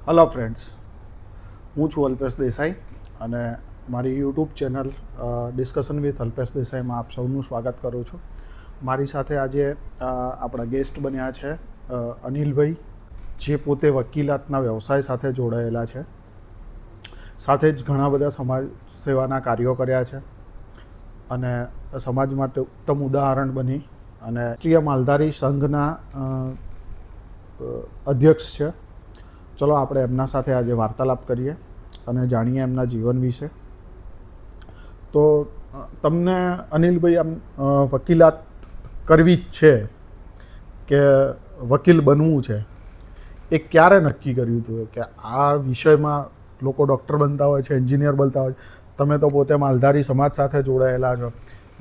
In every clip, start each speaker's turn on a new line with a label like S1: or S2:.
S1: Hello friends, હું છું અલ્પેશ દેસાઈ અને મારી YouTube channel discussion with Alpesh દેસાઈમાં આપ સૌનું સ્વાગત કરું છું. મારી સાથે આજે આપણા ગેસ્ટ બન્યા છે અનિલભાઈ, જે પોતે વકીલાતના વ્યવસાય સાથે જોડાયેલા છે. સાથે જ ઘણા બધા સમાજ સેવાના કાર્યો કર્યા છે અને સમાજ માટે ઉત્તમ ઉદાહરણ બની અને રાષ્ટ્રીય માલધારી સંઘના અધ્યક્ષ છે. ચલો આપણે એમના સાથે આજે વાર્તાલાપ કરીએ અને જાણીએ એમના જીવન વિશે. તો તમને અનિલભાઈ, આમ વકીલાત કરવી જ છે કે વકીલ બનવું છે, એ ક્યારે નક્કી કર્યું હતું કે આ વિષયમાં લોકો ડૉક્ટર બનતા હોય છે, એન્જિનિયર બનતા હોય? તમે તો પોતે માલધારી સમાજ સાથે જોડાયેલા છો,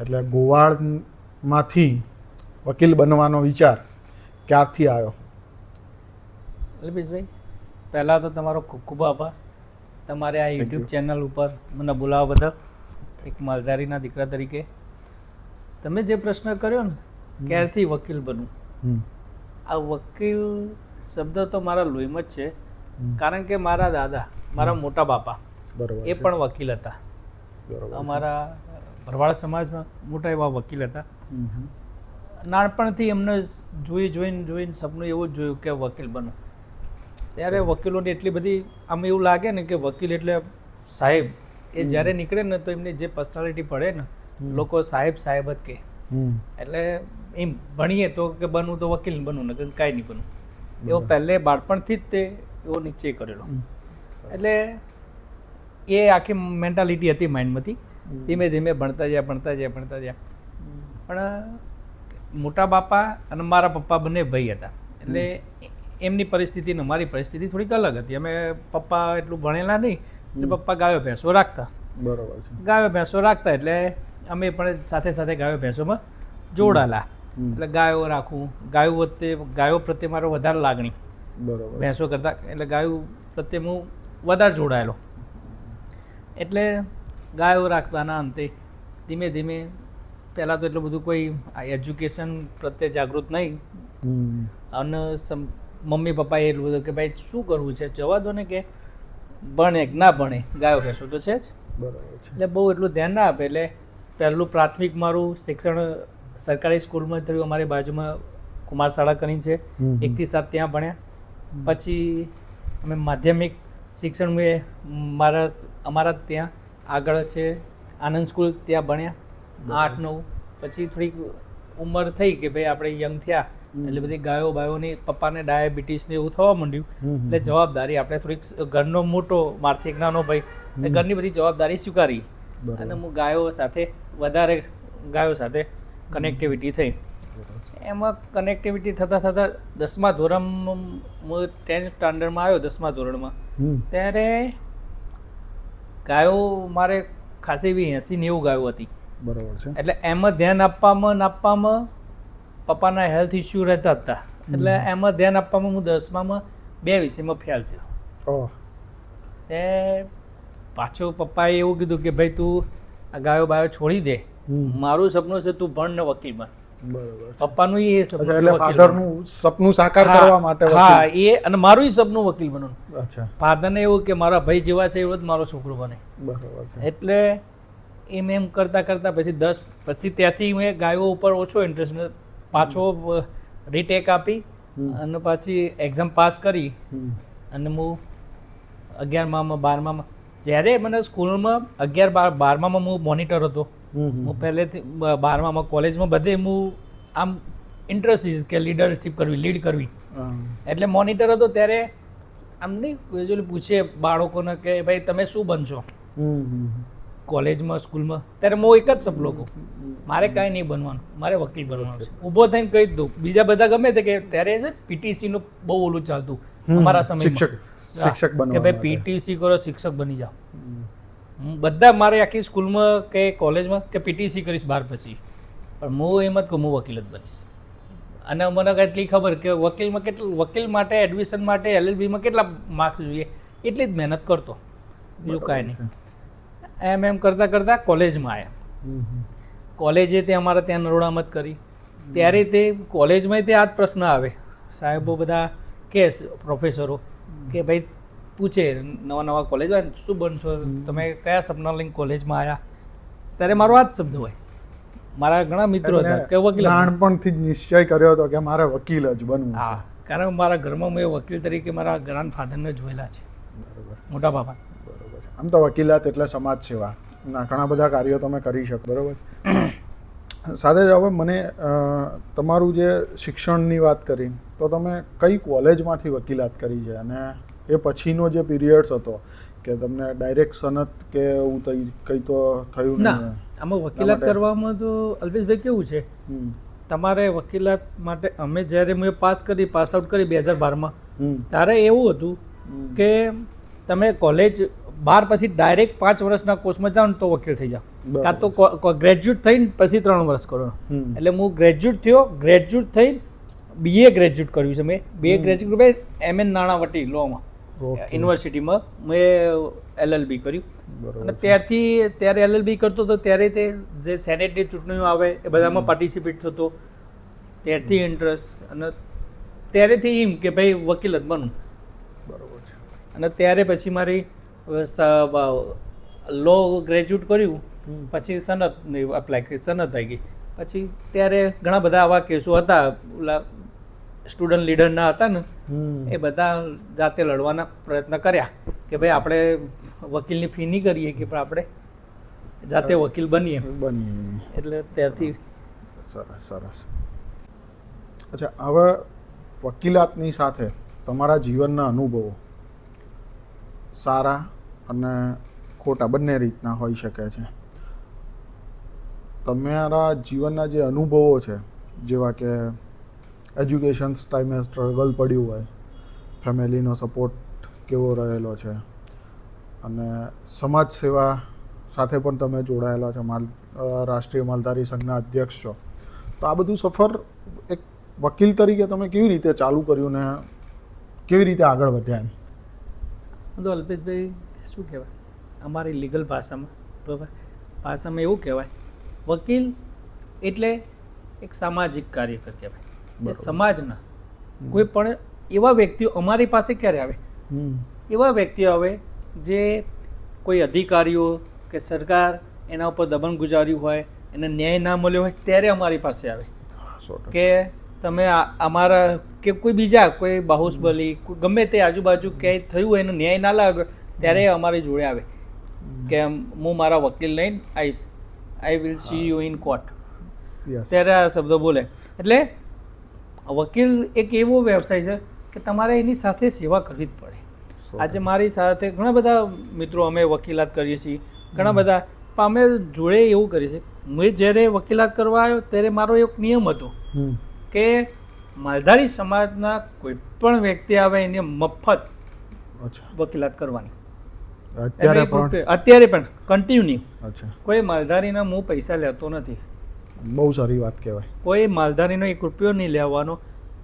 S1: એટલે ગોવાળમાંથી વકીલ બનવાનો વિચાર ક્યારથી આવ્યો?
S2: અલ્પેશભાઈ, પહેલાં તો તમારો ખૂબ ખૂબ આભાર. તમારે આ યુટ્યુબ ચેનલ ઉપર મને બોલાવવા બદલ. એક માલધારીના દીકરા તરીકે તમે જે પ્રશ્ન કર્યો ને, ક્યારથી વકીલ બનવું, આ વકીલ શબ્દ તો મારા લોહીમાં જ છે. કારણ કે મારા દાદા, મારા મોટા બાપા, એ પણ વકીલ હતા. અમારા ભરવાડ સમાજમાં મોટા એવા વકીલ હતા. નાનપણથી એમને જોઈને સપનું એવું જ જોયું કે વકીલ બનવું. ત્યારે વકીલોની એટલી બધી આમ એવું લાગે ને કે વકીલ એટલે સાહેબ. એ જ્યારે નીકળે ને તો એમની જે પર્સનાલિટી પડે ને, લોકો સાહેબ સાહેબ જ કહે. એટલે એમ ભણીએ તો કે બનવું તો વકીલ બનવું, ને કાંઈ નહીં બનવું. એવો પહેલે બાળપણથી જ તે એવો નિશ્ચય કરેલો. એટલે એ આખી મેન્ટાલિટી હતી માઇન્ડમાંથી. ધીમે ધીમે ભણતા ગયા. પણ મોટા બાપા અને મારા પપ્પા બંને ભાઈ હતા. એટલે એમની પરિસ્થિતિ ને મારી પરિસ્થિતિ થોડીક અલગ હતી. અમે પપ્પા એટલું ભણેલા નહીં, એટલે પપ્પા ગાયો ભેંસો રાખતા.
S1: બરાબર છે.
S2: ગાયો ભેંસો રાખતા એટલે અમે પણ સાથે સાથે ગાયો ભેંસોમાં જોડાયેલા. એટલે ગાયો રાખવું, ગાયો પ્રત્યે મારો વધારે લાગણી ભેંસો કરતા, એટલે ગાયો પ્રત્યે હું વધારે જોડાયેલો. એટલે ગાયો રાખવાના અંતે ધીમે ધીમે, પહેલાં તો એટલું બધું કોઈ એજ્યુકેશન પ્રત્યે જાગૃત નહીં. અને મમ્મી પપ્પાએ એટલું બધું કે ભાઈ શું કરવું છે, જવા દો ને, કે ભણે કે ના ભણે, ગાયો ભેંસો તો છે જ. એટલે બહુ એટલું ધ્યાન ના આપે. એટલે પહેલું પ્રાથમિક મારું શિક્ષણ સરકારી સ્કૂલમાં થયું. અમારી બાજુમાં કુમાર શાળા કરીને છે, 1 થી 7 ત્યાં ભણ્યા. પછી અમે માધ્યમિક શિક્ષણ મેં અમારા ત્યાં આગળ છે આનંદ સ્કૂલ, ત્યાં ભણ્યા 8-9. પછી થોડીક ઉંમર થઈ કે ભાઈ આપણે યંગ થયા, એટલે બધી ગાયો બાયોની, પપ્પાને ડાયાબિટીસ ને એવું થવા માંડ્યું. એટલે જવાબદારી આપણે થોડીક, ઘરનો મોટો, મારથી એક નાનો ભાઈ, એટલે ઘરની બધી જવાબદારી સ્વીકારી. અને હું ગાયો સાથે કનેક્ટિવિટી થઈ. એમાં કનેક્ટિવિટી થતાં 10મા ધોરણમાં, હું 10th સ્ટાન્ડર્ડમાં આવ્યો, 10મા ધોરણમાં. ત્યારે ગાયો મારે ખાસી એવી 80-90 ગાયો હતી.
S1: બરાબર છે.
S2: એટલે એમાં ધ્યાન આપવામાં પપ્પાના હેલ્થ ઇસ્યુ રહેતા હતા. એટલે એમાં ધ્યાન આપવામાં હું 10મામાં 2 વિષયમાં ફેલ થયો. તે પાછો પપ્પાએ એવું કીધું કે ભાઈ તું આ ગાયો બાયો છોડી દે, મારું સપનું છે તું ભણ ને વકીલ બન.
S1: બરાબર.
S2: પપ્પાનું એ સપનું,
S1: એટલે ફાધરનું સપનું સાકાર કરવા માટે.
S2: હા, એ અને મારું સપનું વકીલ બનવાનું.
S1: અચ્છા.
S2: ફાધરને એવું કે મારા ભાઈ જેવા છે એવો જ મારો છોકરો બને.
S1: બરાબર છે.
S2: એટલે એમ કરતા પછી ત્યાંથી મેં ગાયો ઉપર ઓછો ઇન્ટરેસ્ટ, પાછો રીટેક આપી અને પાછી એક્ઝામ પાસ કરી. અને હું 11મામાં 12મામાં, જ્યારે મને સ્કૂલમાં 11-12મામાં હું મોનિટર હતો. હું પહેલેથી 12મામાં કોલેજમાં બધે હું આમ ઇન્ટરેસ્ટ કે લીડરશીપ કરવી, લીડ કરવી. એટલે મોનિટર હતો ત્યારે આમ નહીં યુઝ્યુઅલી પૂછે બાળકોને કે ભાઈ તમે શું બનશો કોલેજમાં, સ્કૂલમાં. ત્યારે હું એક જ સપનું કહું, મારે કાંઈ નહીં બનવાનું, મારે વકીલ બનવાનું છે. ઊભો થઈને કહી દઉં. બીજા બધા ગમે તે કે ત્યારે છે પીટીસીનું બહુ ઓલું ચાલતું અમારા સમયમાં, કે ભાઈ પીટીસી કરો, શિક્ષક બની જાઓ. બધા મારે આખી સ્કૂલમાં કે કોલેજમાં કે પીટીસી કરીશ 12 પછી, પણ હું એમ જ કહું હું વકીલ જ બનીશ. અને મને એટલી ખબર કે વકીલ માટે એડમિશન માટે LLBમાં કેટલા માર્ક્સ જોઈએ, એટલી જ મહેનત કરતો, બીજું કાંઈ નહીં. એમ કરતાં કોલેજમાં આવ્યા. કોલેજે તે અમારા ત્યાં નરોડામાં જ કરી. ત્યારે તે કોલેજમાં તે આ જ પ્રશ્ન આવે, સાહેબો બધા કે પ્રોફેસરો કે ભાઈ પૂછે નવા નવા કોલેજ હોય શું બનશો તમે, કયા સપના લઈને કોલેજમાં આવ્યા, ત્યારે મારો આ જ શબ્દ હોય. મારા ઘણા મિત્રો હતા કે વકીલ.
S1: નાનપણથી જ નિશ્ચય કર્યો હતો કે મારે વકીલ જ બનવું.
S2: હા, કારણ મારા ઘરમાં મેં વકીલ તરીકે મારા ગ્રાન્ડફાધરને જોયેલા છે, મોટા બાપા.
S1: બરોબર. આમ તો વકીલાત એટલે સમાજ સેવા ના ઘણા બધા કાર્યો તમે કરી શકો. બરોબર. સાથે જ હવે મને તમારું જે શિક્ષણની વાત કરી તો તમે કઈ કોલેજમાંથી વકીલાત કરી છે અને એ પછીનો જે પીરિયડ્સ હતો કે તમને ડાયરેક્ટ સનત કે એવું કંઈ તો થયું
S2: ના? આમાં વકીલાત કરવામાં તો અલ્પેશભાઈ કેવું છે, તમારે વકીલાત માટે અમે જ્યારે મેં પાસ આઉટ કરી 2012માં, ત્યારે એવું હતું કે તમે કોલેજ 12 પછી ડાયરેક્ટ 5 વર્ષના કોર્સમાં જાઓ ને તો વકીલ થઈ જાઓ, કાં તો ગ્રેજ્યુએટ થઈને પછી 3 વર્ષ કરો. એટલે હું ગ્રેજ્યુએટ થઈને BA ગ્રેજ્યુએટ કર્યું છે મેં. BA ગ્રેજ્યુએટ MN નાણાવટી લોમાં યુનિવર્સિટીમાં મેં LLB કર્યું. અને ત્યારે LLB કરતો હતો ત્યારે તે જે સેનેટની ચૂંટણીઓ આવે એ બધામાં પાર્ટિસિપેટ થતો, ત્યારથી ઇન્ટરેસ્ટ. અને ત્યારેથી એમ કે ભાઈ વકીલ જ બનવું.
S1: બરોબર છે.
S2: અને ત્યારે પછી મારી લો ગ્રેજ્યુએટ કર્યું, પછી સનતની અપ્લાય કરી, સનત આવી ગઈ. પછી ત્યારે ઘણા બધા આવા કેસો હતા, ઓલા સ્ટુડન્ટ લીડરના હતા ને, એ બધા જાતે લડવાના પ્રયત્ન કર્યા કે ભાઈ આપણે વકીલની ફી નહીં કરીએ કે પણ આપણે જાતે વકીલ બનીએ. એટલે ત્યારથી.
S1: સરસ સરસ. અચ્છા, હવે વકીલાતની સાથે તમારા જીવનના અનુભવો સારા અને ખોટા બંને રીતના હોઈ શકે છે. તમારા જીવનના જે અનુભવો છે, જેવા કે એજ્યુકેશન ટાઈમે સ્ટ્રગલ પડ્યું હોય, ફેમિલીનો સપોર્ટ કેવો રહેલો છે, અને સમાજ સેવા સાથે પણ તમે જોડાયેલા છો, રાષ્ટ્રીય માલધારી સંઘના અધ્યક્ષ છો, તો આ બધું સફર એક વકીલ તરીકે તમે કેવી રીતે ચાલુ કર્યું ને કેવી રીતે આગળ વધ્યા?
S2: તો અલ્પેશભાઈ શું કહેવાય, અમારી લીગલ ભાષામાં, બરાબર, ભાષામાં એવું કહેવાય, વકીલ એટલે એક સામાજિક કાર્યકર કહેવાય. એ સમાજના કોઈ પણ એવા વ્યક્તિઓ અમારી પાસે ક્યારે આવે, એવા વ્યક્તિઓ આવે જે કોઈ અધિકારીઓ કે સરકાર એના ઉપર દબાણ ગુજાર્યું હોય, એને ન્યાય ના મળ્યો હોય, ત્યારે અમારી પાસે આવે કે તમે અમારા કે કોઈ બીજા કોઈ બાહુબલી ગમે તે આજુબાજુ ક્યાંય થયું હોય એને ન્યાય ના લાગ્યો, ત્યારે અમારી જોડે આવે કે હું મારા વકીલ લઈને આવીશ, I will see you in court. ત્યારે આ શબ્દો બોલે. એટલે વકીલ એક એવો વ્યવસાય છે કે તમારે એની સાથે સેવા કરવી જ પડે. આજે મારી સાથે ઘણા બધા મિત્રો અમે વકીલાત કરીએ છીએ, ઘણા બધા, પણ અમે જોડે એવું કરીએ છીએ. મેં જ્યારે વકીલાત કરવા આવ્યો ત્યારે મારો એક નિયમ હતો કે માલધારી સમાજના કોઈ પણ વ્યક્તિ આવે એને મફત વકીલાત કરવાની. અત્યારે પણ કન્ટિન્યુ. કોઈ માલધારીના હું પૈસા લેતો નથી.
S1: બહુ સારી વાત કહેવાય. કોઈ
S2: માલધારીનો 1 રૂપિયો નહીં લેવાનો.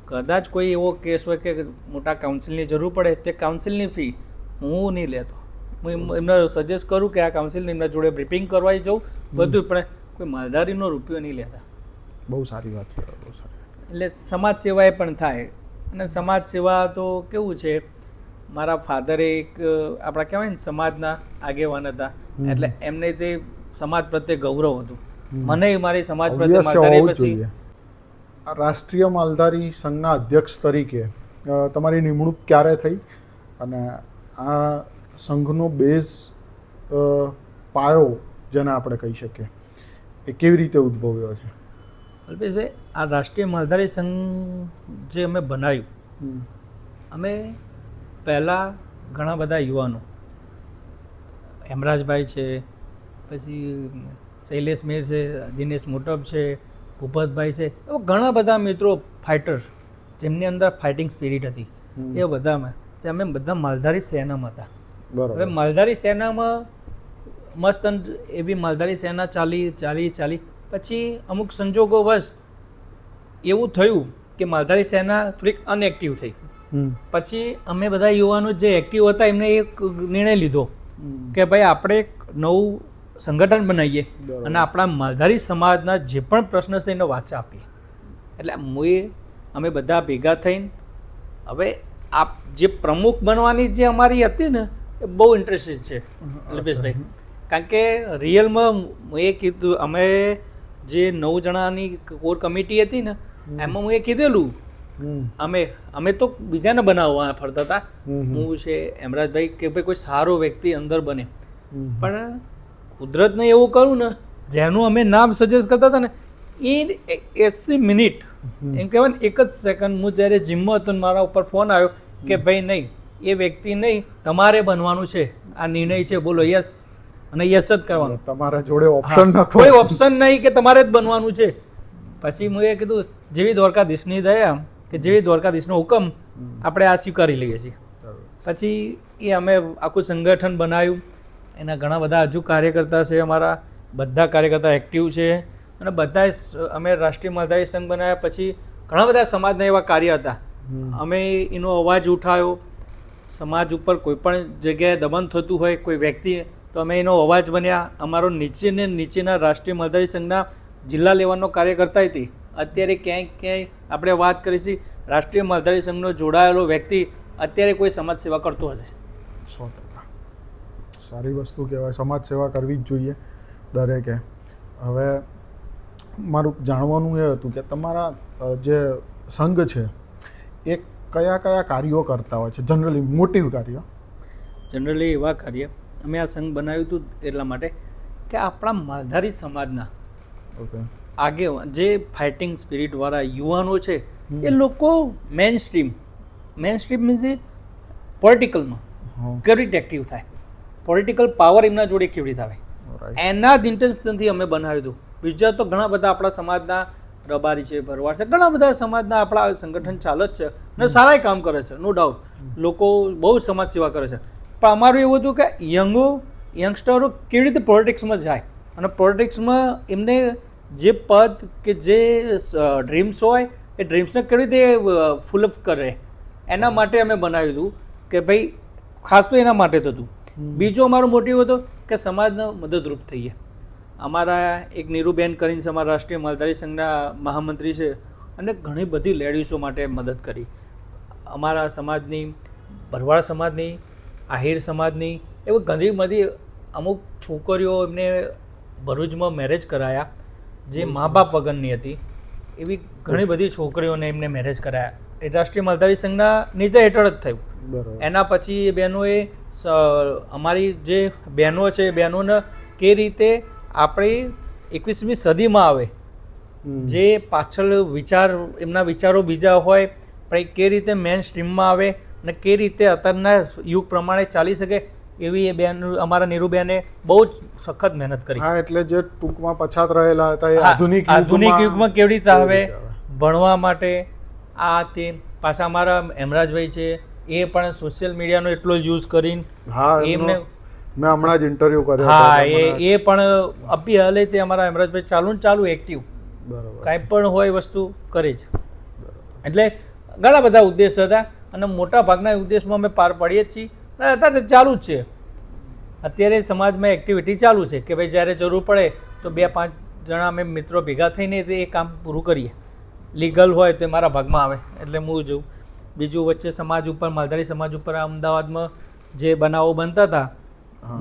S2: કદાચ કોઈ એવો કેસ હોય કે મોટા કાઉન્સિલની જરૂર પડે તે કાઉન્સિલની ફી હું નહીં લેતો. હું એમને સજેસ્ટ કરું કે આ કાઉન્સિલને એમના જોડે બ્રીફિંગ કરવાઈ જાઉં, બધું, પણ કોઈ માલધારીનો રૂપિયો નહીં લેતા.
S1: બહુ સારી વાત કહેવાય, બહુ સારી.
S2: એટલે સમાજ સેવા એ પણ થાય. અને સમાજ સેવા તો કેવું છે, મારા ફાધરે એક આપણા કહેવાય ને સમાજના આગેવાન હતા, એટલે એમને તે સમાજ પ્રત્યે ગૌરવ હતું. મને મારી સમાજ પ્રત્યે માલધારી પછી
S1: રાષ્ટ્રીય માલધારી સંઘના અધ્યક્ષ તરીકે તમારી નિમણૂક ક્યારે થઈ અને આ સંઘનો બેઝ પાયો જેને આપણે કહી શકીએ એ કેવી રીતે ઉદ્ભવ્યો છે?
S2: અલ્પેશભાઈ, આ રાષ્ટ્રીય માલધારી સંઘ જે અમે બનાવ્યું, અમે પહેલાં ઘણા બધા યુવાનો, હેમરાજભાઈ છે, પછી શૈલેષ મેર છે, દિનેશ મોટપ છે, ભૂપતભાઈ છે, એવા ઘણા બધા મિત્રો ફાઇટર જેમની અંદર ફાઇટિંગ સ્પિરિટ હતી, એ બધામાં તે અમે બધા માલધારી સેનામાં હતા. હવે માલધારી સેનામાં મસ્ત એવી માલધારી સેના ચાલી પછી અમુક સંજોગોવશ એવું થયું કે માલધારી સેના થોડીક અનએક્ટિવ થઈ. પછી અમે બધા યુવાનો જે એક્ટિવ હતા એમને એક નિર્ણય લીધો કે ભાઈ આપણે એક નવું સંગઠન બનાવીએ અને આપણા માલધારી સમાજના જે પણ પ્રશ્ન છે એને વાચા આપીએ. એટલે અમે બધા ભેગા થઈને હવે આપ જે પ્રમુખ બનવાની જે અમારી હતી ને એ બહુ ઇન્ટરેસ્ટેડ છે અલ્પેશભાઈ. કારણ કે રિયલમાં એ કીધું, અમે જે 9 જણાની કોર કમિટી હતી ને એમાં હું એ કીધેલું, અમે તો બીજાને બનાવવા ફરતા હતા, હું છે હેમરાજભાઈ, કે ભાઈ કોઈ સારો વ્યક્તિ અંદર બને. પણ કુદરતને એવું કરું ને, જેનું અમે નામ સજેસ્ટ કરતા હતા ને, એ 80 મિનિટ એમ કહેવાય ને, 1 જ સેકન્ડ હું જ્યારે જીમમાં હતો ને મારા ઉપર ફોન આવ્યો કે ભાઈ નહીં, એ વ્યક્તિ નહીં, તમારે બનવાનું છે, આ નિર્ણય છે, બોલો યસ, અને યસ જ કરવાનું.
S1: તમારા જોડે ઓપ્શન નતો,
S2: કોઈ ઓપ્શન નહીં કે તમારે જ બનવાનું છે. પછી હું એ કીધું જેવી દ્વારકાધીશની દયા કે જેવી દ્વારકાધીશનો હુકમ આપણે આ સ્વીકારી લઈએ છીએ. પછી એ અમે આખું સંગઠન બનાવ્યું, એના ઘણા બધા હજુ કાર્યકર્તા છે, અમારા બધા કાર્યકર્તા એક્ટિવ છે, અને બધા અમે રાષ્ટ્રીય માલધારી સંઘ બનાવ્યા. પછી ઘણા બધા સમાજના એવા કાર્ય હતા, અમે એનો અવાજ ઉઠાવ્યો. સમાજ ઉપર કોઈ પણ જગ્યાએ દમન થતું હોય કોઈ વ્યક્તિ, તો અમે એનો અવાજ બન્યા. અમારો નીચેના રાષ્ટ્રીય માલધારી સંઘના જિલ્લા લેવલનો કાર્યકર્તા હતી. અત્યારે ક્યાંય આપણે વાત કરીશું, રાષ્ટ્રીય માલધારી સંઘનો જોડાયેલો વ્યક્તિ અત્યારે કોઈ સમાજ સેવા કરતો હશે.
S1: 100% સારી વસ્તુ કહેવાય, સમાજ સેવા કરવી જ જોઈએ દરેકે. હવે મારું જાણવાનું એ હતું કે તમારા જે સંઘ છે એ કયા કયા કાર્યો કરતા હોય છે, જનરલી મોટિવ કાર્યો?
S2: જનરલી એવા કાર્ય અમે આ સંઘ બનાવ્યું હતું એટલા માટે કે આપણા માલધારી સમાજના જે ફાઇટિંગ સ્પિરિટવાળા યુવાનો છે એ લોકો મેઇન સ્ટ્રીમ મીન્સ પોલિટિકલમાં કેવી રીતે એક્ટિવ થાય, પોલિટિકલ પાવર એમના જોડે કેવી રીતે આવે, એના જ ઇન્ટેન્શનથી અમે બનાવ્યું હતું. બીજા તો ઘણા બધા આપણા સમાજના રબારી છે, ભરવાડ છે, ઘણા બધા સમાજના આપણા સંગઠન ચાલે જ છે અને સારા કામ કરે છે, નો ડાઉટ. લોકો બહુ સમાજ સેવા કરે છે. પણ અમારું એવું હતું કે યંગસ્ટરો કેવી રીતે પોલિટિક્સમાં જાય અને પોલિટિક્સમાં એમને જે પદ કે જે ડ્રીમ્સ હોય એ ડ્રીમ્સને કેવી રીતે ફૂલઅપ કરે, એના માટે અમે બનાવ્યું હતું કે ભાઈ ખાસ તો એના માટે જ હતું. બીજો અમારો મોટિવ હતો કે સમાજને મદદરૂપ થઈએ. અમારા એક નીરુબેન કરીને છે, અમારા રાષ્ટ્રીય માલધારી સંઘના મહામંત્રી છે, અને ઘણી બધી લેડીઝો માટે મદદ કરી. અમારા સમાજની, ભરવાડ સમાજની, આહિર સમાજની, એવી ઘણી બધી અમુક છોકરીઓ એમને ભરૂચમાં મેરેજ કરાયા જે મા બાપ વગરની હતી. એવી ઘણી બધી છોકરીઓને એમને મેરેજ કરાયા. એ રાષ્ટ્રીય માલધારી સંઘના નીચે હેઠળ જ થયું. એના પછી એ બહેનોએ અમારી જે બહેનો છે એ બહેનોને કે રીતે આપણી 21મી સદીમાં આવે, જે પાછળ એમના વિચારો બીજા હોય પણ એ કે રીતે મેઇન સ્ટ્રીમમાં આવે અને કે રીતે અત્યારના યુગ પ્રમાણે ચાલી શકે, એવી એ બેન અમારા નીરુબેને બહુ જ સખત મહેનત કરી.
S1: હા, એટલે જે ટૂંકમાં પછાત રહેલા હતા એ આધુનિક
S2: યુગમાં કેવી રીતે આવે ભણવા માટે. આ તે પાછા અમારા હેમરાજભાઈ છે, એ પણ સોશિયલ મીડિયાનો એટલો યુઝ કરીને એમને
S1: મેં હમણાં જ ઇન્ટરવ્યુ કર્યો.
S2: હા, એ પણ અભી હાલે તે અમારા હેમરાજભાઈ ચાલુ એક્ટિવ, કાંઈ પણ હોય વસ્તુ કરે છે. એટલે ઘણા બધા ઉદ્દેશ હતા અને મોટા ભાગના ઉદ્દેશમાં અમે પાર પાડીએ જ છીએ. અત્યારે ચાલુ જ છે, અત્યારે સમાજમાં એક્ટિવિટી ચાલુ છે કે ભાઈ જ્યારે જરૂર પડે તો 2-5 જણા અમે મિત્રો ભેગા થઈને એ કામ પૂરું કરીએ. લીગલ હોય તો મારા ભાગમાં આવે એટલે હું જોઉં. બીજું વચ્ચે સમાજ ઉપર, માલધારી સમાજ ઉપર અમદાવાદમાં જે બનાવો બનતા હતા,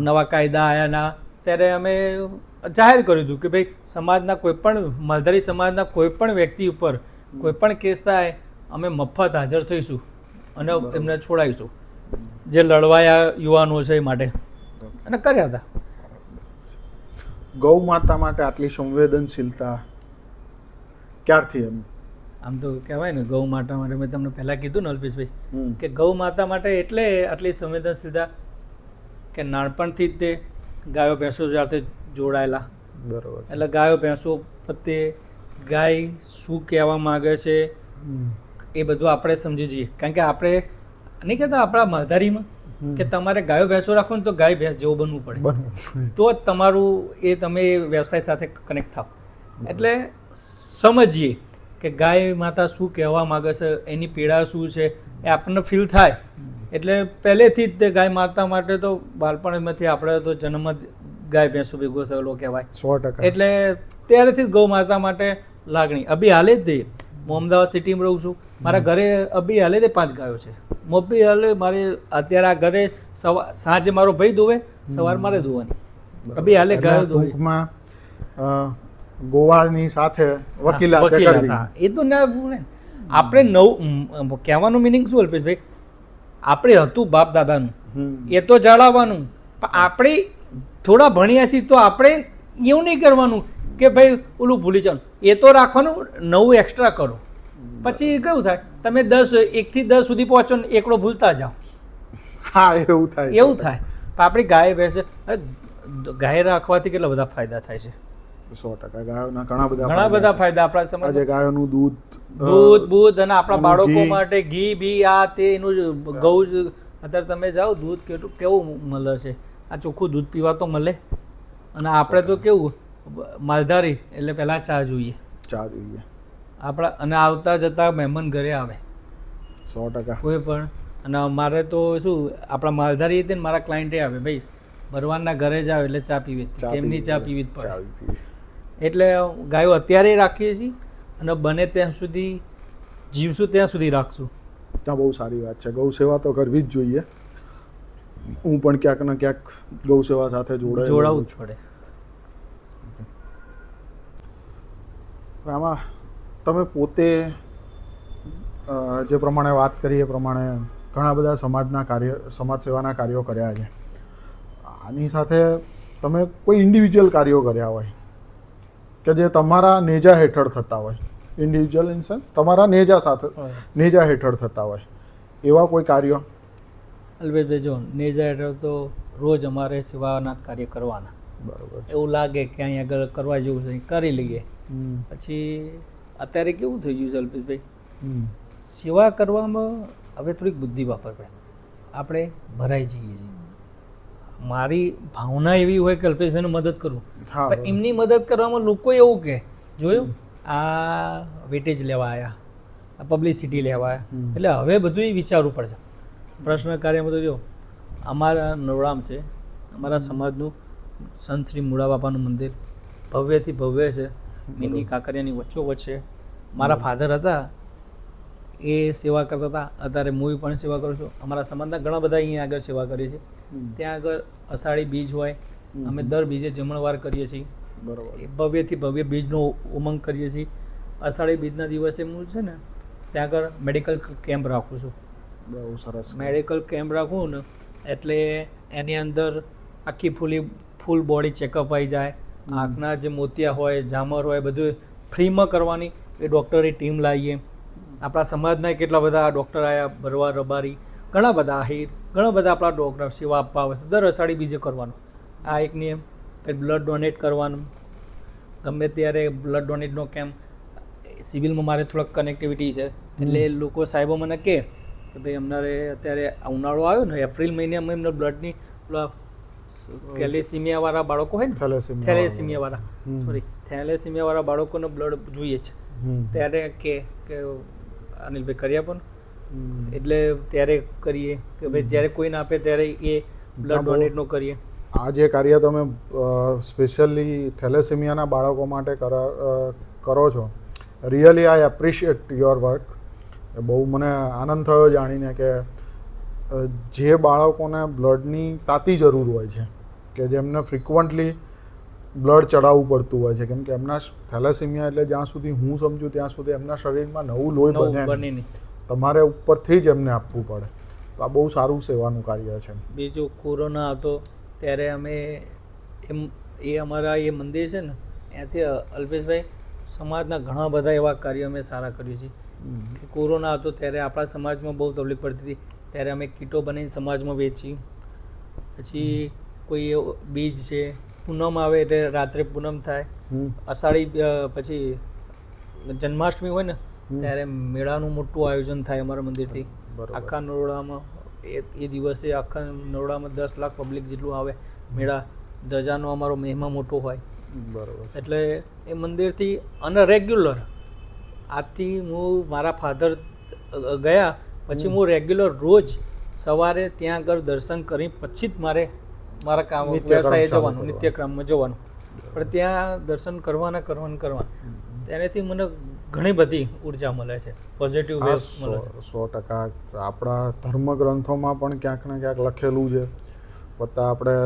S2: નવા કાયદા આવ્યાના, ત્યારે અમે જાહેર કર્યું હતું કે ભાઈ સમાજના કોઈ પણ માલધારી સમાજના કોઈ પણ વ્યક્તિ ઉપર કોઈ પણ કેસ થાય અમે મફત હાજર થઈશું અને એમને છોડાવીશું, જે લડવાયા યુવાનો છે એ માટે, અને કર્યા હતા.
S1: ગૌ માતા માટે આટલી સંવેદનશીલતા ક્યારથી?
S2: આમ તો કહેવાય ને, ગૌ માતા માટે મેં તમને પહેલાં કીધું ને અલ્પેશભાઈ કે ગૌ માતા માટે એટલે આટલી સંવેદનશીલતા કે નાનપણથી જ તે ગાયો ભેંસો સાથે જોડાયેલા.
S1: બરાબર.
S2: એટલે ગાયો ભેંસો પ્રત્યે ગાય શું કહેવા માગે છે એ બધું આપણે સમજી જઈએ. કારણ કે આપણે નહીં કહેતા આપણા માલધારીમાં કે તમારે ગાયો ભેંસો રાખો ને તો ગાય ભેંસ જેવું બનવું પડે, તો જ તમારું તમે વ્યવસાય સાથે કનેક્ટ થાવ. એટલે સમજીએ કે ગાય માતા શું કહેવા માગે છે, એની પીડા શું છે એ આપણને ફીલ થાય. એટલે પહેલેથી જ તે ગાય માતા માટે તો બાળપણમાંથી આપણે તો જન્મ જ ગાય ભેંસો ભેગો થયેલો કહેવાય.
S1: 100%.
S2: એટલે ત્યારેથી જ ગૌ માતા માટે લાગણી. અભી હાલે જ હું અમદાવાદ સિટીમાં રહું છું, મારા ઘરે અભી હાલે જ 5 ગાયો છે. મોભી હાલે મારે અત્યારે આ ઘરે સાંજે મારો ભાઈ ધોવે, સવાર મારે ધોવાની. અભી હાલે ગાયો ધોવે.
S1: ટૂંકમાં ગોવાળની સાથે વકીલાત કરવી.
S2: હા, એ તો ના બોલે. આપણે નવું કહેવાનું મિનિંગ શું અલ્પેશભાઈ, આપણે હતું બાપ દાદાનું એ તો જાળવવાનું, પણ આપણે થોડા ભણ્યા છીએ તો આપણે એવું નહીં કરવાનું કે ભાઈ ઓલું ભૂલી જવાનું, એ તો રાખવાનું, નવું એક્સ્ટ્રા કરો. પછી કેવું થાય, તમે 1 થી 10 સુધી પહોંચો ને એકડો ભૂલતા જાઓ.
S1: હા, એવું થાય.
S2: પણ આપણી ગાય ભેંસ, ગાય રાખવાથી કેટલા બધા ફાયદા થાય છે.
S1: 100% ગાયોના ઘણા
S2: બધા ફાયદા આપણા સમાજ.
S1: ગાયોનું
S2: દૂધ અને આપણા બાળકો માટે ઘી બી આ તે એનું ગૌ. અત્યારે તમે જાઓ દૂધ કેવું મળે છે, આ ચોખ્ખું દૂધ પીવા તો મળે. અને આપણે તો કેવું માલધારી એટલે પહેલા ચા જોઈએ આપણા, અને આવતા જતા મહેમાન ઘરે આવે
S1: 100%
S2: કોઈ પણ. અને મારે તો શું આપણા માલધારી હતી ને મારા ક્લાયન્ટે આવે, ભાઈ ભરવાનના ઘરે જાવ એટલે ચા પીવી, કેમની ચા પીવી જ પડે. એટલે ગાયો અત્યારે રાખીએ છીએ અને બને ત્યાં સુધી જીવશું ત્યાં સુધી રાખશું.
S1: ત્યાં બહુ સારી વાત છે. ગૌ સેવા તો કરવી જ જોઈએ. હું પણ ક્યાંક ને ક્યાંક ગૌ સેવા સાથે
S2: જોડાવું જ પડે.
S1: આમાં તમે પોતે જે પ્રમાણે વાત કરી એ પ્રમાણે ઘણા બધા સમાજ સેવાના કાર્યો કર્યા છે. આની સાથે તમે કોઈ ઇન્ડિવિજ્યુઅલ કાર્યો કર્યા હોય કે જે તમારા નેજા હેઠળ થતા હોય, ઇન્ડિવિજ્યુઅલ ઇન સેન્સ તમારા નેજા હેઠળ થતા હોય, એવા કોઈ કાર્યો?
S2: અલ્પેશભાઈ જો નેજા હેઠળ તો રોજ અમારે સેવાના કાર્ય કરવાના.
S1: બરાબર.
S2: એવું લાગે કે અહીં આગળ કરવા જેવું છે કરી લઈએ. પછી અત્યારે કેવું થઈ ગયું છે અલ્પેશભાઈ, સેવા કરવામાં હવે થોડીક બુદ્ધિ વાપરવી પડે. આપણે ભરાઈ જઈએ છીએ. મારી ભાવના એવી હોય કે અલ્પેશભાઈને મદદ કરું, પણ એમની મદદ કરવામાં લોકો એવું કે જોયું આ વેટેજ લેવા આવ્યા, આ પબ્લિસિટી લેવા આવ્યા. એટલે હવે બધું વિચારવું પડશે. પ્રશ્ન કાર્યમાં તો જો અમારા નવડામ છે, અમારા સમાજનું સંત શ્રી મૂળા બાપાનું મંદિર ભવ્યથી ભવ્ય છે. મિની કાંકરિયાની વચ્ચોવચ્ચ છે. મારા ફાધર હતા એ સેવા કરતા હતા, અત્યારે હું પણ સેવા કરું છું. અમારા સમાજના ઘણા બધા અહીંયા આગળ સેવા કરીએ છીએ. ત્યાં આગળ અષાઢી બીજ હોય, અમે દર બીજે જમણવાર કરીએ છીએ. બરાબર. ભવ્યથી ભવ્ય બીજનો ઉમંગ કરીએ છીએ. અષાઢી બીજના દિવસે હું છે ને ત્યાં આગળ મેડિકલ કેમ્પ રાખું છું.
S1: બહુ સરસ.
S2: મેડિકલ કેમ્પ રાખું ને એટલે એની અંદર આખી ફૂલ બોડી ચેકઅપ આવી જાય. આંખના જે મોતિયા હોય, ઝામર હોય, બધું ફ્રીમાં કરવાની એ ડૉક્ટરની ટીમ લાવીએ. આપણા સમાજના કેટલા બધા ડૉક્ટર આવ્યા, ભરવા રબારી, ઘણા બધા આહિર, ઘણા બધા આપણા ડૉક્ટર સેવા આપવા આવે છે. દર અષાઢી બીજે કરવાનું આ એક નિયમ. પછી બ્લડ ડોનેટ કરવાનું. ગમે ત્યારે બ્લડ ડોનેટનો કેમ્પ. સિવિલમાં મારે થોડોક કનેક્ટિવિટી છે એટલે લોકો સાહેબો મને કહે કે ભાઈ અમારે અત્યારે ઉનાળો આવ્યો ને એપ્રિલ મહિનામાં એમને બ્લડની થેલેસીમિયાવાળા બાળકો હોય ને, થેલેસીમિયાવાળા બાળકોને બ્લડ જોઈએ છે. ત્યારે કે અનિલભાઈ કરી આપો ને, એટલે ત્યારે કરીએ કે ભાઈ જ્યારે કોઈ ના આપે ત્યારે એ બ્લડ ડોનેટનો કરીએ.
S1: આ જે કાર્ય તમે સ્પેશિયલી થેલેસીમિયાના બાળકો માટે કરો છો, really I appreciate your work. બહુ મને આનંદ થયો જાણીને કે જે બાળકોને બ્લડની તાતી જરૂર હોય છે, કે જેમને ફ્રિકવન્ટલી બ્લડ ચડાવવું પડતું હોય છે, કેમ કે એમના થેલેસીમિયા એટલે જ્યાં સુધી હું સમજું ત્યાં સુધી એમના શરીરમાં નવું લોહી બને નહીં, તમારે ઉપરથી જ એમને આપવું પડે. તો આ બહુ સારું સેવાનું કાર્ય છે.
S2: બીજું કોરોના હતો ત્યારે અમે અમારા એ મંદિર છે ને ત્યાંથી અલ્પેશભાઈ સમાજના ઘણા બધા એવા કાર્યો અમે સારા કરીએ છીએ. કે કોરોના હતો ત્યારે આપણા સમાજમાં બહુ તકલીફ પડતી હતી, ત્યારે અમે કીટો બનાવીને સમાજમાં વેચી. પછી કોઈ બીજ છે, પૂનમ આવે એટલે રાત્રે પૂનમ થાય, અષાઢી પછી જન્માષ્ટમી હોય ને ત્યારે મેળાનું મોટું આયોજન થાય અમારા મંદિરથી. આખા નરોડામાં એ દિવસે આખા નરોડામાં 10 લાખ પબ્લિક જેટલું આવે. મેળા ધજાનો અમારો મહિમા મોટો હોય.
S1: બરાબર.
S2: એટલે એ મંદિરથી અને રેગ્યુલર આજથી હું મારા ફાધર ગયા પછી હું રેગ્યુલર રોજ સવારે ત્યાં આગળ દર્શન કરી પછી જ મારા કામ વ્યવસાયે જવાનું, નિત્યક્રમમાં જવાનું. પણ ત્યાં દર્શન કરવાના. તેનાથી મને ઘણી બધી ઉર્જા મળે છે, પોઝિટિવ
S1: આ
S2: વેવ મળે છે.
S1: 100% આપણા ધર્મગ્રંથોમાં પણ ક્યાંક ને ક્યાંક લખેલું છે, વત્તા આપણે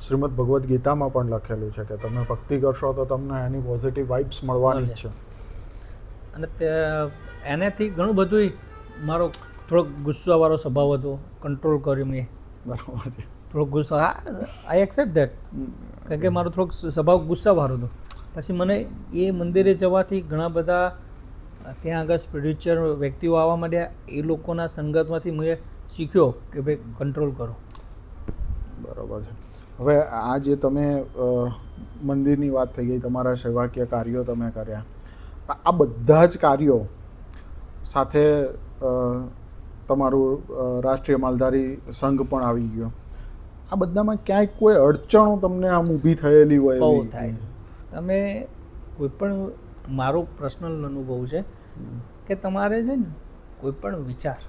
S1: શ્રીમદ ભગવદ્ ગીતામાં પણ લખેલું છે કે તમે ભક્તિ કરશો તો તમને એની પોઝિટિવ વાઇબ્સ મળવાની જ છે.
S2: અને એનાથી ઘણું બધું મારો થોડોક ગુસ્સાવાળો સ્વભાવ હતો, કંટ્રોલ કર્યો મેં.
S1: બરાબર છે.
S2: થોડોક ગુસ્સો, આઈ એક્સેપ્ટ ધેટ, કારણ કે મારો થોડોક સ્વભાવ ગુસ્સાવાળો હતો. પછી મને એ મંદિરે જવાથી ઘણા બધા ત્યાં આગળ સ્પિરિચ્યુઅલ વ્યક્તિઓ આવવા માંડ્યા. એ લોકોના સંગતમાંથી મેં શીખ્યો કે ભાઈ કંટ્રોલ કરો.
S1: બરાબર છે. હવે આ જે તમે મંદિરની વાત થઈ ગઈ, તમારા સેવાકીય કાર્યો તમે કર્યા, આ બધા જ કાર્યો સાથે તમારું રાષ્ટ્રીય માલધારી સંઘ પણ આવી ગયો. આ બધામાં ક્યાંય કોઈ અડચણો તમને આમ ઊભી થયેલી હોય?
S2: બહુ થાય. તમે કોઈ પણ, મારો પર્સનલ અનુભવ છે કે તમારે છે ને કોઈ પણ વિચાર,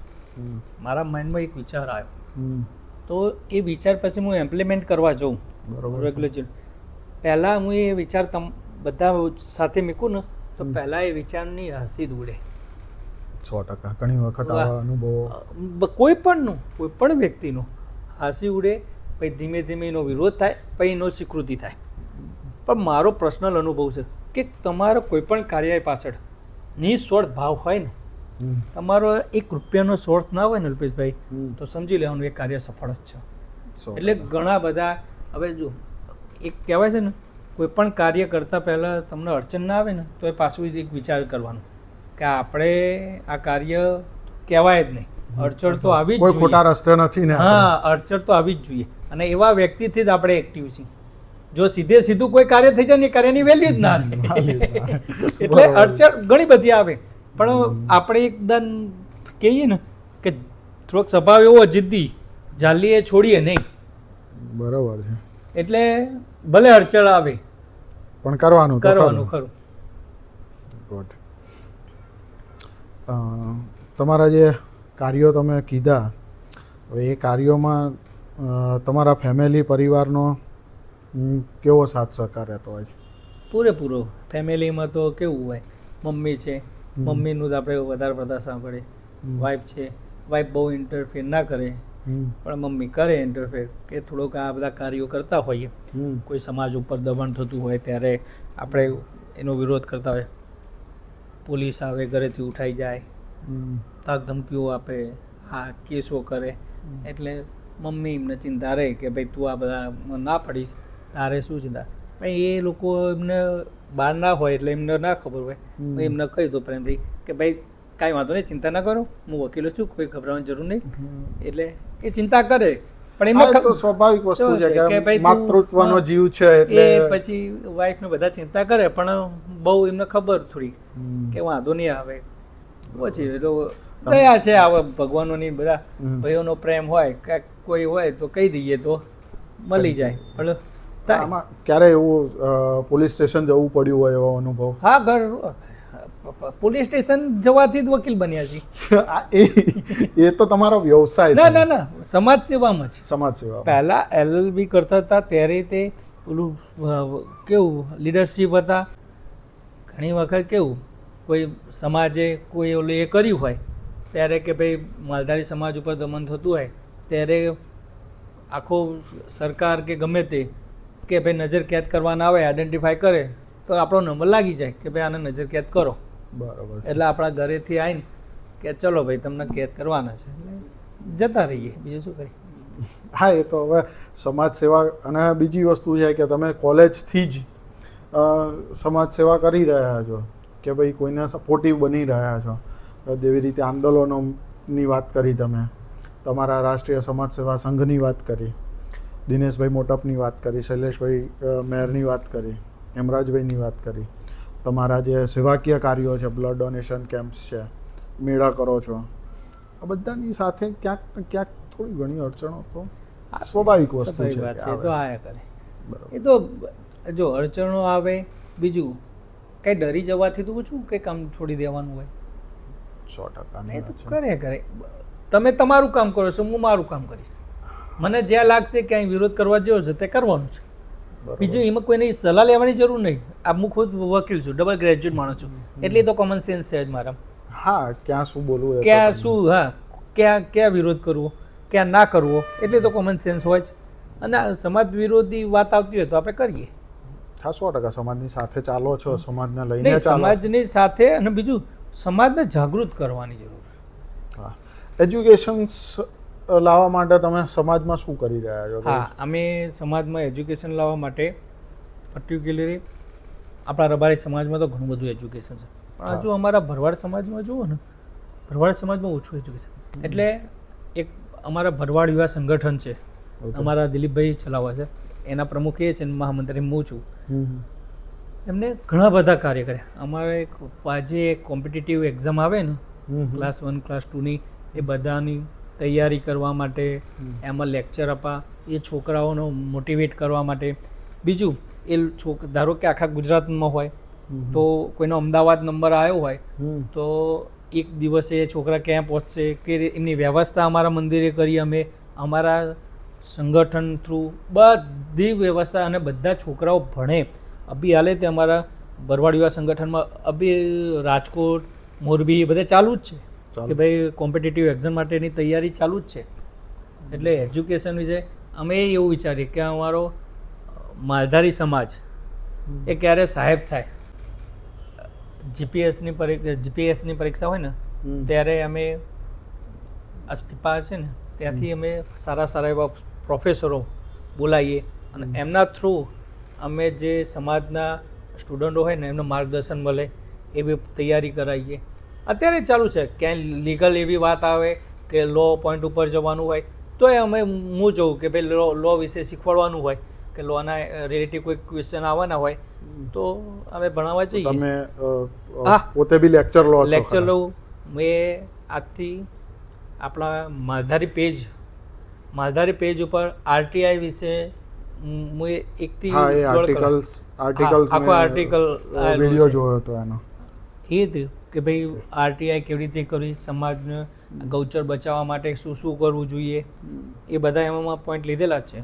S2: મારા માઇન્ડમાં એક વિચાર આવ્યો તો એ વિચાર પછી હું ઇમ્પ્લિમેન્ટ કરવા જાઉં રેગ્યુલર, પહેલાં હું એ વિચાર બધા સાથે મૂકું ને તો પહેલાં એ વિચારની હસી જ ઉડે.
S1: 100% ઘણી વખત આવા અનુભવો
S2: કોઈ પણ વ્યક્તિનો હસી ઉડે, પછી ધીમે ધીમે એનો વિરોધ થાય, પછી એનો સ્વીકૃતિ થાય. પણ મારો પર્સનલ અનુભવ છે કે તમારો કોઈ પણ કાર્ય પાછળ નિસ્વાર્થ ભાવ હોય ને, તમારો ₹1 સ્વાર્થ ના હોય ને અલ્પેશભાઈ, તો સમજી લેવાનું એ કાર્ય સફળ જ છે. એટલે ઘણા બધા, હવે જો એક કહેવાય છે ને, કોઈ પણ કાર્ય કરતાં પહેલાં તમને અડચણ ના આવે ને તો એ પાછું એક વિચાર કરવાનો કે આપણે આ કાર્ય કહેવાય જ નહીં, અડચણ તો આવી જ જોઈએ.
S1: કોઈ ખોટા રસ્તે નથી ને.
S2: હા, અડચણ તો આવી જ જોઈએ. અને એવા વ્યક્તિથી જ આપણે એક્ટિવ છીએ. જો સીધું કોઈ કાર્ય થઈ જાય ને એ કાર્યની વેલ્યુ જ ના રહે. એટલે અડચણ ઘણી બધી આવે, પણ આપણે એકદમ કહીએ ને કે થોડોક સ્વભાવ એવો જિદ્દી, જાલીએ છોડીએ નહીં.
S1: બરાબર છે.
S2: એટલે ભલે અડચણ આવે
S1: પણ કરવાનું
S2: ખરું.
S1: ગુડ. તમારા જે કાર્યો તમે કીધા, હવે એ કાર્યોમાં તમારા ફેમિલી પરિવારનો કેવો સાથ સહકાર રહેતો હોય છે?
S2: પૂરેપૂરો. ફેમિલીમાં તો કેવું હોય, મમ્મી છે, મમ્મીનું જ આપણે વધારે સાંભળે. વાઈફ છે, વાઈફ બહુ ઇન્ટરફેર ના કરે, પણ મમ્મી કરે ઇન્ટરફેર, કે થોડોક આ બધા કાર્યો કરતા હોઈએ, કોઈ સમાજ ઉપર દબાણ થતું હોય ત્યારે આપણે એનો વિરોધ કરતા હોય, પોલીસ આવે ઘરેથી ઉઠાઈ જાય, તાક ધમકીઓ આપે, આ કેસો કરે, એટલે મમ્મી એમને ચિંતા રહે કે ભાઈ તું આ બધા ના પડીશ, તારે શું ચિંતા. પણ એ લોકો એમને બહાર ના હોય એટલે એમને ના ખબર હોય, એમને કહી દો પ્રેમથી કે ભાઈ કાંઈ વાંધો નહીં, ચિંતા ના કરો, હું વકીલો છું, કોઈ ગભરાવાની જરૂર નહીં. એટલે એ ચિંતા કરે, પણ એમને
S1: તો સ્વાભાવિક વસ્તુ છે કે ભાઈ માતૃત્વનો જીવ છે એટલે
S2: પછી વાઈફને બધા ચિંતા કરે, પણ બહુ એમને ખબર થોડી કે વાંધો નહીં આવે. પછી તો દયા છે, આવા ભગવાનોની, બધા ભાઈઓનો પ્રેમ હોય, કાંઈક કોઈ હોય તો કહી દઈએ તો મળી જાય. પણ
S1: આમાં ક્યારે એવું પોલીસ સ્ટેશન જવું પડ્યું હોય એવો અનુભવ?
S2: હા, પોલીસ સ્ટેશન જવાથી જ વકીલ બન્યા છીએ.
S1: એ તો તમારો વ્યવસાય?
S2: ના, સમાજ સેવામાં જ.
S1: સમાજ સેવા.
S2: પહેલા LLB કરતા હતા ત્યારે તે પેલું કેવું લીડરશીપ હતા. ઘણી વખત કેવું કોઈ સમાજે કોઈ ઓલું એ કર્યું હોય ત્યારે કે ભાઈ માલધારી સમાજ ઉપર દમન થતું હોય ત્યારે આખો સરકાર કે ગમે તે કે ભાઈ નજર કેદ કરવાના આવે, આઈડેન્ટિફાય કરે તો આપણો નંબર લાગી જાય કે ભાઈ આને નજર કેદ કરો.
S1: બરાબર.
S2: એટલે આપણા ઘરેથી આવીને કે ચલો ભાઈ તમને કેદ કરવાના છે, એટલે જતા રહીએ, બીજું શું કરીએ.
S1: હા, એ તો હવે સમાજ સેવા. અને બીજી વસ્તુ છે કે તમે કોલેજથી જ સમાજ સેવા કરી રહ્યા છો કે ભાઈ કોઈને સપોર્ટિવ બની રહ્યા છો. જેવી રીતે આંદોલનોની વાત કરી, તમે તમારા રાષ્ટ્રીય સમાજ સેવા સંઘની વાત કરી, દિનેશભાઈ મોટપની વાત કરી, શૈલેષભાઈ મેરની વાત કરી, હેમરાજભાઈની વાત કરી, તમારા જે સેવાકીય કાર્યો છે, બ્લડ ડોનેશન કેમ્પ્સ છે, મેળા કરો છો, આ બધાની સાથે ક્યાંક ને ક્યાંક થોડી ઘણી અડચણો તો સ્વાભાવિક વસ્તુ છે.
S2: એ તો આયા કરે. એ તો જો અડચણો આવે, બીજું કંઈ ડરી જવાથી તો શું કંઈ કામ છોડી દેવાનું હોય?
S1: 100%.
S2: એ તો કરે. તમે તમારું કામ કરો છો, હું મારું કામ કરીશ. મને જ્યાં લાગશે ક્યાંય વિરોધ કરવા જેવો છે તે કરવાનું છે. બીજું એમાં કોઈની સલાહ લેવાની જરૂર નહીં. આ હું ખુદ વકીલ છું, ડબલ ગ્રેજ્યુએટ માણસ છું, એટલે તો કોમન સેન્સ છે જ મારા.
S1: હા, ક્યાં શું બોલવું,
S2: ક્યાં શું, હા, ક્યાં વિરોધ કરવો, ક્યાં ના કરવો, એટલે તો કોમન સેન્સ હોય જ. અને સમાજ વિરોધી વાત આવતી હોય તો આપણે કરીએ.
S1: હા, 100% સમાજની સાથે ચાલો છો, સમાજને લઈને
S2: નહીં,
S1: ચાલો.
S2: સમાજની સાથે, અને બીજું સમાજને જાગૃત કરવાની જરૂર.
S1: હા, એજ્યુકેશન્સ લાવવા માટે તમે સમાજમાં શું કરી રહ્યા છો?
S2: હા, અમે સમાજમાં એજ્યુકેશન લાવવા માટે પર્ટિક્યુલરલી આપણા રબારી સમાજમાં તો ઘણું બધું એજ્યુકેશન છે, પણ હજુ અમારા ભરવાડ સમાજમાં જુઓ ને, ભરવાડ સમાજમાં ઓછું એજ્યુકેશન. એટલે એક અમારા ભરવાડ યુવા સંગઠન છે, અમારા દિલીપભાઈ ચલાવે છે, એના પ્રમુખ એ છે, મહામંત્રી હું છું. એમને ઘણા બધા કાર્ય કર્યા. અમારે આજે કોમ્પિટિટિવ એક્ઝામ આવે ને, ક્લાસ 1 ક્લાસ 2ની, એ બધાની તૈયારી કરવા માટે, એમાં લેક્ચર આપવા, એ છોકરાઓનો મોટિવેટ કરવા માટે. બીજું, એ ધારો કે આખા ગુજરાતમાં હોય તો કોઈનો અમદાવાદ નંબર આવ્યો હોય તો એક દિવસે એ છોકરા ક્યાં પહોંચશે, કે એમની વ્યવસ્થા અમારા મંદિરે કરી અમે, અમારા સંગઠન થ્રુ બધી વ્યવસ્થા, અને બધા છોકરાઓ ભણે. અભી હાલે તે અમારા ભરવાડ યુવા સંગઠનમાં અભી રાજકોટ, મોરબી બધે ચાલુ જ છે કે ભાઈ કોમ્પિટિટિવ એક્ઝામ માટેની તૈયારી ચાલુ જ છે. એટલે એજ્યુકેશન વિશે અમે એવું વિચારીએ કે અમારો માલધારી સમાજ એ ક્યારે સાહેબ થાય. જીપીએસની પરીક્ષા હોય ને ત્યારે અમે અસ્પીપા છે ને ત્યાંથી અમે સારા એવા પ્રોફેસરો બોલાવીએ, અને એમના થ્રુ અમે જે સમાજના સ્ટુડન્ટો હોય ને એમને માર્ગદર્શન મળે, એવી તૈયારી કરાવીએ. અત્યારે ચાલુ છે, ક્યાંય લીગલ એવી વાત આવે કે લો પોઈન્ટ ઉપર જવાનું હોય તો અમે હું જોઉં કે ભાઈ લો વિશે શીખવાડવાનું હોય, કે લોના રિલેટિવ કોઈ ક્વેશ્ચન આવવાના હોય તો અમે ભણાવવા જઈએ.
S1: તમે પોતે બી લેક્ચર લો છો?
S2: લેક્ચર લઉં. મેં આજથી આપણા માલધારી પેજ ઉપર આરટીઆઈ વિશે હું એકથી આખો આર્ટિકલ
S1: વિડીયો જોયો હતો એનો.
S2: એ જ કે ભાઈ આરટીઆઈ કેવી રીતે કરવી, સમાજને ગૌચર બચાવવા માટે શું શું કરવું જોઈએ, એ બધા એમાં પોઈન્ટ લીધેલા જ છે.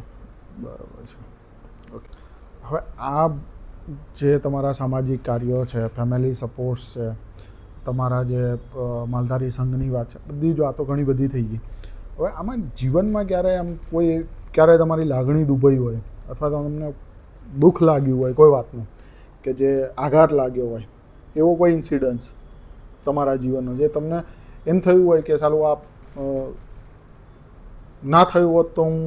S1: બરાબર છે. ઓકે, હવે આ જે તમારા સામાજિક કાર્યો છે, ફેમિલી સપોર્ટ્સ છે, તમારા જે માલધારી સંઘની વાત છે, બધી જ વાતો ઘણી બધી થઈ ગઈ. હવે આમાં જીવનમાં ક્યારે તમારી લાગણી દુભાઈ હોય, અથવા તો તમને દુઃખ લાગ્યું હોય કોઈ વાતનું, કે જે આઘાત લાગ્યો હોય, એવો કોઈ ઇન્સિડન્સ તમારા જીવનનો જે તમને એમ થયું હોય કે સાલું આ ના થયું હોત તો હું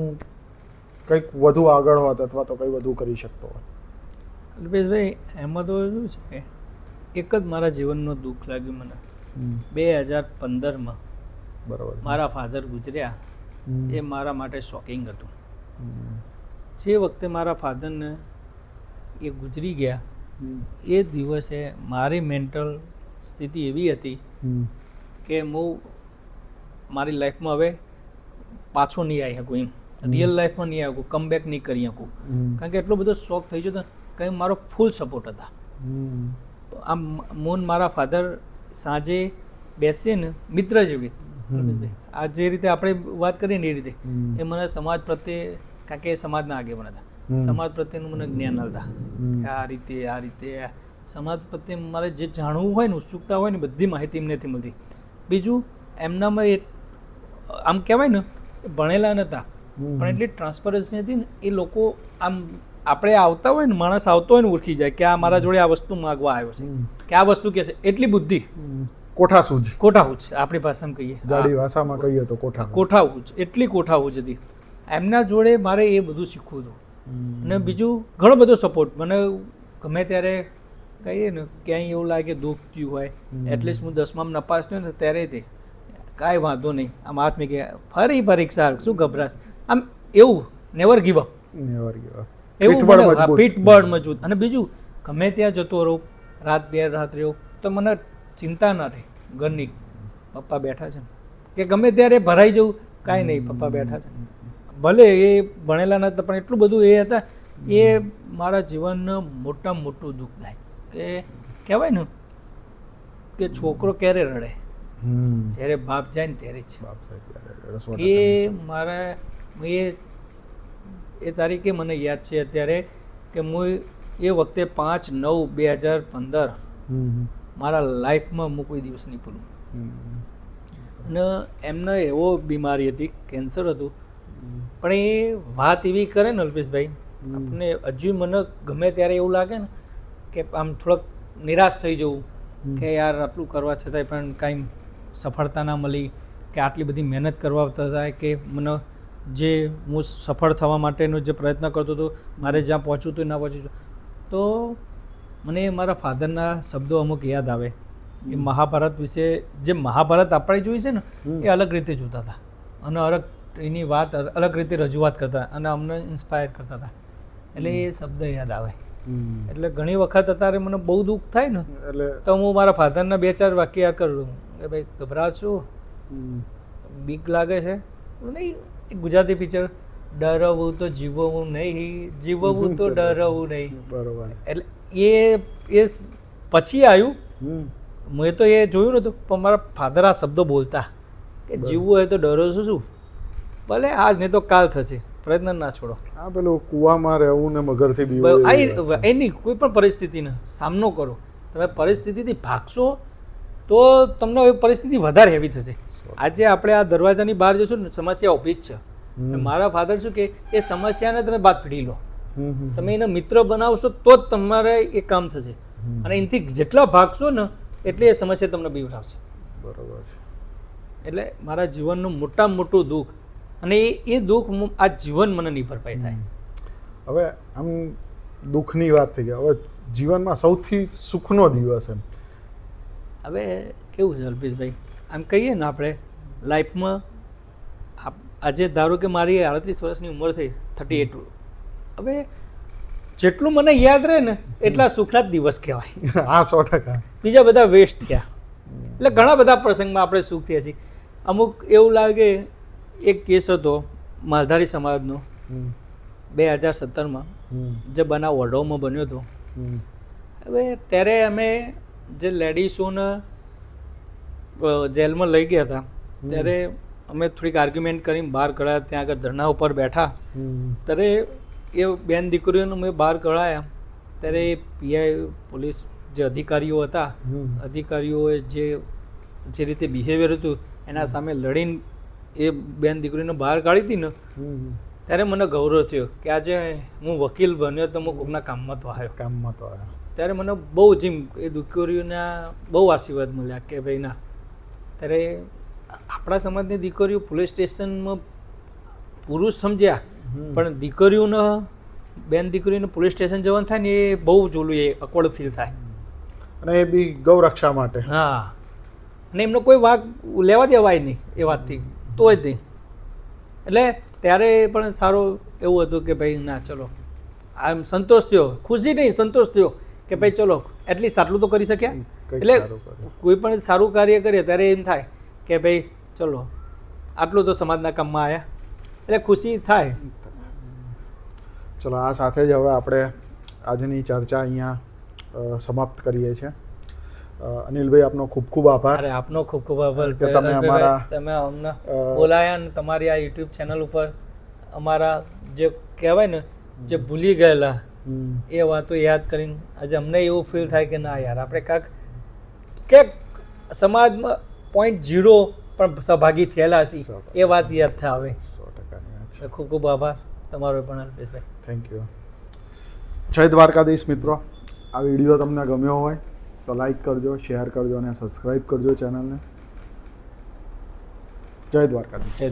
S1: કંઈક વધુ આગળ હોત, અથવા તો કંઈ વધુ કરી શકતો હોત?
S2: અલ્પેશભાઈ, એમાં તો શું છે, એક જ મારા જીવનનું દુઃખ લાગ્યું મને. 2015માં
S1: બરાબર, મારા
S2: મારા ફાધર ગુજર્યા. એ મારા માટે શોકિંગ હતું. જે વખતે મારા ફાધરને એ ગુજરી ગયા, એ દિવસે મારી મેન્ટલ સ્થિતિ એવી હતી કે હું મારી લાઈફમાં હવે પાછો નહીં આવી શકું, એમ રિયલ લાઈફમાં નહીં આવી શકું, કમબેક નહીં કરી શકું, કારણ કે એટલો બધો શોખ થઈ ગયો હતો. કંઈ મારો ફૂલ સપોર્ટ હતા. આમ મારા ફાધર સાંજે બેસીએ ને મિત્ર જેવી, આ જે રીતે આપણે વાત કરીએ ને એ રીતે, એ મને સમાજ પ્રત્યે, કારણ કે સમાજના આગેવાન હતા, સમાજ પ્રત્યેનું મને જ્ઞાન હતા કે આ રીતે સમાજ પ્રત્યે મારે જે જાણવું હોય ને, ઉત્સુકતા હોય ને, બધી માહિતી એમનેથી મળતી. બીજું, એમનામાં આમ કહેવાય ને, ભણેલા નહોતા પણ એટલી ટ્રાન્સપરન્સી હતી ને, એ લોકો આમ આપણે આવતા હોય ને, માણસ આવતો હોય ને ઓળખી જાય કે આ મારા જોડે આ વસ્તુ માગવા આવ્યો છે, કે આ વસ્તુ કે છે. એટલી બુદ્ધિ,
S1: કોઠાસૂઝ
S2: આપણી ભાષામાં કહીએ,
S1: જાડી ભાષામાં કહીએ તો
S2: કોઠાસૂઝ, એટલી કોઠાસૂઝ હતી. એમના જોડે મારે એ બધું શીખવું હતું. અને બીજું, ઘણો બધો સપોર્ટ. મને ગમે ત્યારે કહીએ ને, ક્યાંય એવું લાગે દુઃખ થયું હોય, એટલીસ્ટ હું 10માં નપાસ થયો ને ત્યારે તે કાંઈ વાંધો નહીં, આમ હાથ મેં કે ફરી પરીક્ષા, શું ગભરાશ, આમ એવું નેવર ગીવ અપ, એવું પીઠબળ મજબૂત. અને બીજું, ગમે ત્યાં જતો રહું, રાત બે રાત રહ્યો તો મને ચિંતા ના રહે ઘરની, પપ્પા બેઠા છે, કે ગમે ત્યારે ભરાઈ જવું, કાંઈ નહીં, પપ્પા બેઠા છે. ભલે એ ભણેલા નહોતા પણ એટલું બધું એ હતા. એ મારા જીવનનું મોટામાં મોટું દુઃખદાયક, કે કહેવાય ને કે છોકરો ક્યારે રડે, જ્યારે બાપ જાય ને ત્યારે જ. એ મારા એ તારીખે મને યાદ છે અત્યારે કે હું એ વખતે 5/9/2015 મારા લાઈફમાં હું કોઈ દિવસ નહીં ભૂલું. અને એમને એવો બીમારી હતી, કેન્સર હતું, પણ એ વાત એવી કરે ને અલ્પેશભાઈ, આપણે હજુ મને ગમે ત્યારે એવું લાગે ને કે આમ થોડોક નિરાશ થઈ જવું કે યાર આટલું કરવા છતાંય પણ કાંઈ સફળતા ના મળી, કે આટલી બધી મહેનત કરવા છતાંય કે મને જે હું સફળ થવા માટેનો જે પ્રયત્ન કરતો હતો, મારે જ્યાં પહોંચવું હતું ના પહોંચ્યું, તો મને મારા ફાધરના શબ્દો અમુક યાદ આવે. એ મહાભારત વિશે, જે મહાભારત આપણે જોઈ છે ને એ અલગ રીતે જોતા હતા અને એની વાત અલગ રીતે રજૂઆત કરતા અને અમને ઇન્સ્પાયર કરતા હતા. એટલે એ શબ્દ યાદ આવે. એટલે ઘણી વખત અત્યારે મને બહુ દુઃખ થાય ને એટલે તો હું મારા ફાધરના 2-4 વાક્ય યાદ કરું કે ભાઈ ગભરાવ છો, બીક લાગે છે નહીં. ગુજરાતી પિક્ચર, ડરવું તો જીવવું નહીં, જીવવું તો ડરવું નહીં. બરોબર. એટલે એ પછી આવ્યું. મેં તો એ જોયું નહોતું, પણ મારા ફાધર આ શબ્દો બોલતા કે જીવવું હોય તો ડરો શું, ભલે આજ નહીં તો કાલ થશે, પ્રયત્ન ના છોડો.
S1: હા, પેલું કૂવામાં રહેવું ને મગરથી બીવું,
S2: એની કોઈ પણ પરિસ્થિતિનો સામનો કરો. તમે પરિસ્થિતિથી ભાગશો તો તમને એ પરિસ્થિતિ વધારે હેવી થશે. આજે આપણે આ દરવાજાની બહાર જશું ને સમસ્યા ઊભી જ છે. મારા ફાધર શું કે એ સમસ્યાને તમે બાદ પીડી લો, તમે એને મિત્ર બનાવશો તો જ તમારે એ કામ થશે. અને એનાથી જેટલા ભાગશો ને એટલે એ સમસ્યા તમને બીવડાવશે.
S1: બરોબર છે.
S2: એટલે મારા જીવનનું મોટામાં મોટું દુઃખ, અને એ દુઃખ આ જીવન મને નહીં ભરપાઈ થાય.
S1: હવે આમ દુઃખની વાત થઈ ગઈ, હવે જીવનમાં સૌથી સુખનો દિવસ એમ
S2: હવે કેવું છે અલ્પેશભાઈ, આમ કહીએ ને આપણે લાઈફમાં આજે ધારો કે મારી 38 વર્ષની ઉંમર થઈ, 38. હવે જેટલું મને યાદ રહે ને એટલા સુખના જ દિવસ કહેવાય.
S1: હા, 100%. બીજા
S2: બધા વેસ્ટ થયા. એટલે ઘણા બધા પ્રસંગમાં આપણે સુખ થયા છીએ. અમુક એવું લાગે, એક કેસ હતો માલધારી સમાજનો 2017માં, જે બનાવ વડોદરામાં બન્યો હતો. હવે ત્યારે અમે જે લેડીઝોને જેલમાં લઈ ગયા હતા, ત્યારે અમે થોડીક આર્ગ્યુમેન્ટ કરીને બહાર કઢાયા. ત્યાં આગળ ધરણા ઉપર બેઠા ત્યારે એ બેન દીકરીઓને મેં બહાર કઢાયા. ત્યારે એ પીઆઈ પોલીસ જે અધિકારીઓ હતા, અધિકારીઓએ જે રીતે બિહેવિયર હતું એના સામે લડીને એ બેન દીકરીને બહાર કાઢી હતી ને, ત્યારે મને ગૌરવ થયો કે આજે હું વકીલ બન્યો તો હું કોઈના કામમાં તો આવ્યો. ત્યારે મને બહુ જીમ એ દીકરીઓના બહુ આશીર્વાદ મળ્યા કે ભાઈ ના. ત્યારે આપણા સમાજની દીકરીઓ પોલીસ સ્ટેશનમાં પુરુષ સમજ્યા, પણ દીકરીઓને બેન દીકરીઓને પોલીસ સ્ટેશન જવાનું થાય ને એ બહુ જોલું, એ અકવર્ડ ફીલ થાય.
S1: અને એ બી ગૌરક્ષા માટે.
S2: હા, અને એમનો કોઈ વાક લેવા દેવાય નહીં એ વાતથી, તોય જ નહીં. એટલે ત્યારે પણ સારું એવું હતું કે ભાઈ ના ચલો, આમ સંતોષ થયો, ખુશી નહીં સંતોષ થયો કે ભાઈ ચલો એટલીસ્ટ આટલું તો કરી શક્યા. એટલે કોઈ પણ સારું કાર્ય કરીએ ત્યારે એમ થાય કે ભાઈ ચલો આટલું તો સમાજના કામમાં આવ્યા, એટલે ખુશી થાય.
S1: ચલો, આ સાથે જ હવે આપણે આજની ચર્ચા અહીંયા સમાપ્ત કરીએ છીએ. અનિલભાઈ, આપનો ખૂબ ખૂબ આભાર.
S2: અરે આપનો ખૂબ ખૂબ આભાર
S1: કે તમે
S2: અમને બોલાયા અને તમારી આ યુટ્યુબ ચેનલ ઉપર અમારા જે કહેવાય ને જે ભૂલી ગયેલા એ વાતો યાદ કરીને આજે અમને એવું ફીલ થાય કે ના યાર આપણે કાંક કે સમાજમાં 0.0 પણ સહભાગી થયેલા છીએ એ વાત યાદ થાય હવે. 100% ખૂબ ખૂબ આભાર તમારો પણ અલ્પેશભાઈ.
S1: Thank you. જય દ્વારકાધીશ મિત્રો. આ વિડીયો તમને ગમ્યો હોય તો લાઈક કરજો, શેર કરજો અને સબસ્ક્રાઈબ કરજો ચેનલને. જય દ્વારકાધીશ.